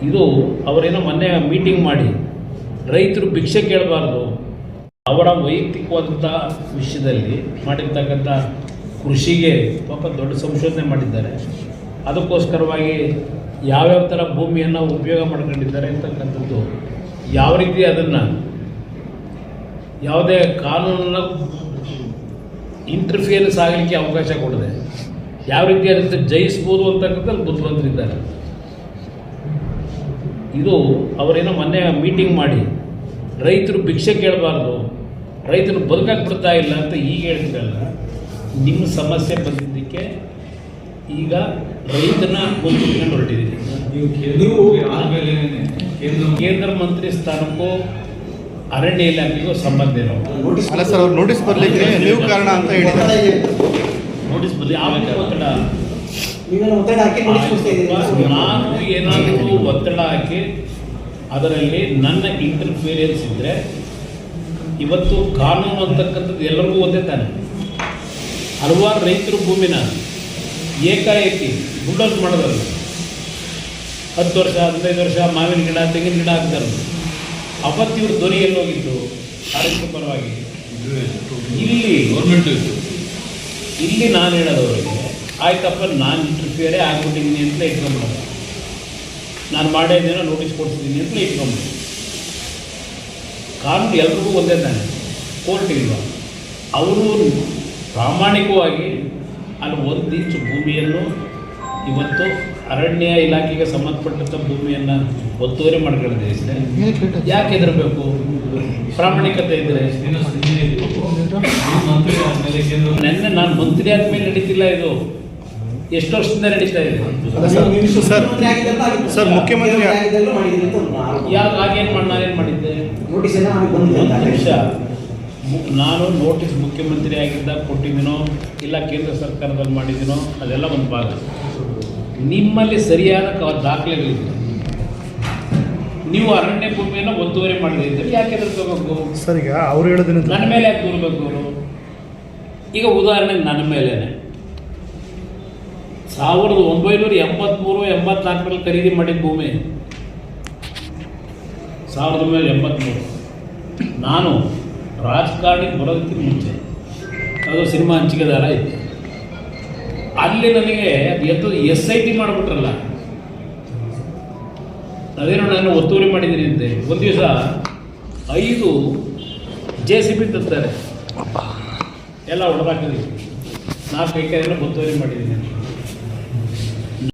ಇದು ಅವರೇನೋ ಮೊನ್ನೆ ಮೀಟಿಂಗ್ ಮಾಡಿ ರೈತರು ಭಿಕ್ಷೆ ಕೇಳಬಾರ್ದು, ಅವರ ವೈಯಕ್ತಿಕವಾದಂಥ ವಿಷಯದಲ್ಲಿ ಮಾಡಿರ್ತಕ್ಕಂಥ ಕೃಷಿಗೆ ಪಾಪ ದೊಡ್ಡ ಸಂಶೋಧನೆ ಮಾಡಿದ್ದಾರೆ. ಅದಕ್ಕೋಸ್ಕರವಾಗಿ ಯಾವ್ಯಾವ ಥರ ಭೂಮಿಯನ್ನು ಉಪಯೋಗ ಮಾಡ್ಕೊಂಡಿದ್ದಾರೆ ಅಂತಕ್ಕಂಥದ್ದು, ಯಾವ ರೀತಿ ಅದನ್ನು ಯಾವುದೇ ಕಾನೂನನ್ನ ಇಂಟರ್ಫಿಯರೆನ್ಸ್ ಆಗಲಿಕ್ಕೆ ಅವಕಾಶ ಕೊಡದೆ ಯಾವ ರೀತಿ ಅದಕ್ಕೆ ಜಯಿಸ್ಬೋದು ಅಂತಕ್ಕಂಥದ್ದು ಬುದ್ಧಿವಂತರಿದ್ದಾರೆ. ಇದು ಅವರೇನೋ ಮೊನ್ನೆ ಮೀಟಿಂಗ್ ಮಾಡಿ ರೈತರು ಭಿಕ್ಷೆ ಕೇಳಬಾರ್ದು, ರೈತರು ಬದುಕಕ್ಕೆ ಬಿಡ್ತಾ ಇಲ್ಲ ಅಂತ ಈಗ ಹೇಳ್ತಿರಲ್ಲ. ನಿಮ್ಮ ಸಮಸ್ಯೆ ಬಂದಿದ್ದಕ್ಕೆ ಈಗ ರೈತನ ಗೊಂದಲಕ್ಕೆ ಹೊರಟಿದ್ದೀರಿ. ಕೇಂದ್ರ ಮಂತ್ರಿ ಸ್ಥಾನಕ್ಕೂ ಅರಣ್ಯ ಇಲಾಖೆಗೂ ಸಂಬಂಧ ಇಲ್ಲ. ಅಲ್ಲ ಸರ್, ಅವ್ರು ನೋಟಿಸ್ ಬರಲಿಕ್ಕೆ ನೀವು ಕಾರಣ ಅಂತ ಹೇಳಿದ್ದಾರೆ. ನೋಟಿಸ್ ಬರಲಿ ಆಮೇಲೆ ಒತ್ತಡ ನಾನು ಏನಾದರೂ ಒತ್ತಡ ಹಾಕಿ ಅದರಲ್ಲಿ ನನ್ನ ಇಂಟರ್ಫಿಯರೆನ್ಸ್ ಇದ್ದರೆ ಇವತ್ತು ಕಾನೂನು ಅಂತಕ್ಕಂಥದ್ದು ಎಲ್ಲರಿಗೂ ಒಂದೇ ತಾನೆ. ಹಲವಾರು ರೈತರು ಭೂಮಿನ ಏಕಾಏಕಿ ಬುಲ್ಡೋಸ್ ಮಾಡೋದಲ್ಲ, 10 ವರ್ಷ 15 ವರ್ಷ ಮಾವಿನ ಗಿಡ ತೆಂಗಿನ ಗಿಡ ಹಾಕ್ತಾರೆ. ಅವತ್ತು ಇವ್ರ ಧ್ವನಿ ಎಲ್ಲೋಗಿತ್ತು ಆರೋಗ್ಯ ಪರವಾಗಿ. ಇಲ್ಲಿ ನಾನು ಹೇಳೋದವರಿಗೆ ಆಯ್ತಪ್ಪ, ನಾನು ಇಂಟರ್ಫಿಯರೇ ಆಗ್ಬಿಟ್ಟಿದ್ದೀನಿ ಅಂತ ಇಟ್ಕೊಂಬಿಡೋದು, ನಾನು ಮಾಡೋದೇನೋ ನೋಟಿಸ್ ಕೊಡ್ತಿದ್ದೀನಿ ಅಂತ ಇಟ್ಕೊಂಬಿಡೋದು. ಕಾನೂನು ಎಲ್ರಿಗೂ ಒಂದೇ ತಾನೆ, ಕೋರ್ಟ್ ಇಲ್ವ. ಅವರು ಪ್ರಾಮಾಣಿಕವಾಗಿ ಅಲ್ಲಿ 1 ಇಂಚು ಭೂಮಿಯನ್ನು ಇವತ್ತು ಅರಣ್ಯ ಇಲಾಖೆಗೆ ಸಂಬಂಧಪಟ್ಟಂಥ ಭೂಮಿಯನ್ನು ಒತ್ತುವರಿ ಮಾಡ್ಕೊಂಡಿದ್ದೆ. ಯಾಕೆ ಹೆದರಬೇಕು? ಪ್ರಾಮಾಣಿಕತೆ ಇದ್ದರೆ. ನೆನ್ನೆ ನಾನು ಮಂತ್ರಿ ಆದಮೇಲೆ ನಡೀತಿಲ್ಲ, ಇದು ಎಷ್ಟು ವರ್ಷದಿಂದ ನಡೀತಾ ಇದೆ. ಸರ್ ಮುಖ್ಯಮಂತ್ರಿ ಯಾಕೆ ಹಾಗೇನು ಮಾಡಿ ನಾನೇನು ಮಾಡಿದ್ದೆ? 1 ನಿಮಿಷ, ನಾನು ನೋಟಿಸ್ ಮುಖ್ಯಮಂತ್ರಿ ಆಗಿದ್ದಾಗ ಕೊಟ್ಟಿದ್ದೀನೋ ಇಲ್ಲ ಕೇಂದ್ರ ಸರ್ಕಾರದಲ್ಲಿ ಮಾಡಿದ್ದೀನೋ ಅದೆಲ್ಲ ಒಂದು ಭಾಗ. ನಿಮ್ಮಲ್ಲಿ ಸರಿಯಾದ ದಾಖಲೆಗಳಿದೆ. ನೀವು ಅರಣ್ಯ ಭೂಮಿಯನ್ನು ಒತ್ತುವರಿ ಮಾಡಿದ್ರೆ ಯಾಕೆ ಎದುರ್ಕೋಬೇಕು? ಸರ್, ಈಗ ಅವ್ರು ಹೇಳೋದನ್ನ ನನ್ನ ಮೇಲೆ ಯಾಕೆ ದೂರಬೇಕು ಅವರು? ಈಗ ಉದಾಹರಣೆಗೆ ನನ್ನ ಮೇಲೇನೆ 1983-84 ಖರೀದಿ ಮಾಡಿದ ಭೂಮಿ 1983. ನಾನು ರಾಜಕಾರಣಿಗೆ ಬರೋದಕ್ಕಿಂತ ಮುಂಚೆ ಅದು ಸಿನಿಮಾ ಹಂಚಿಕೆದಾರ ಇತ್ತು. ಅಲ್ಲಿ ನನಗೆ ಅದು SIT ಮಾಡಿಬಿಟ್ರಲ್ಲ, ಅದೇನೋ ನಾನು ಒತ್ತುವರಿ ಮಾಡಿದ್ದೀನಿ ಅಂತೆ. ಒಂದು ದಿವಸ 5 JCB ತಂತಾರೆ, ಎಲ್ಲ ಹೊಡೆದಾಕಿದ್ವಿ. 4 ಎಕರೆನ ಒತ್ತುವರಿ ಮಾಡಿದ್ದೀನಿ.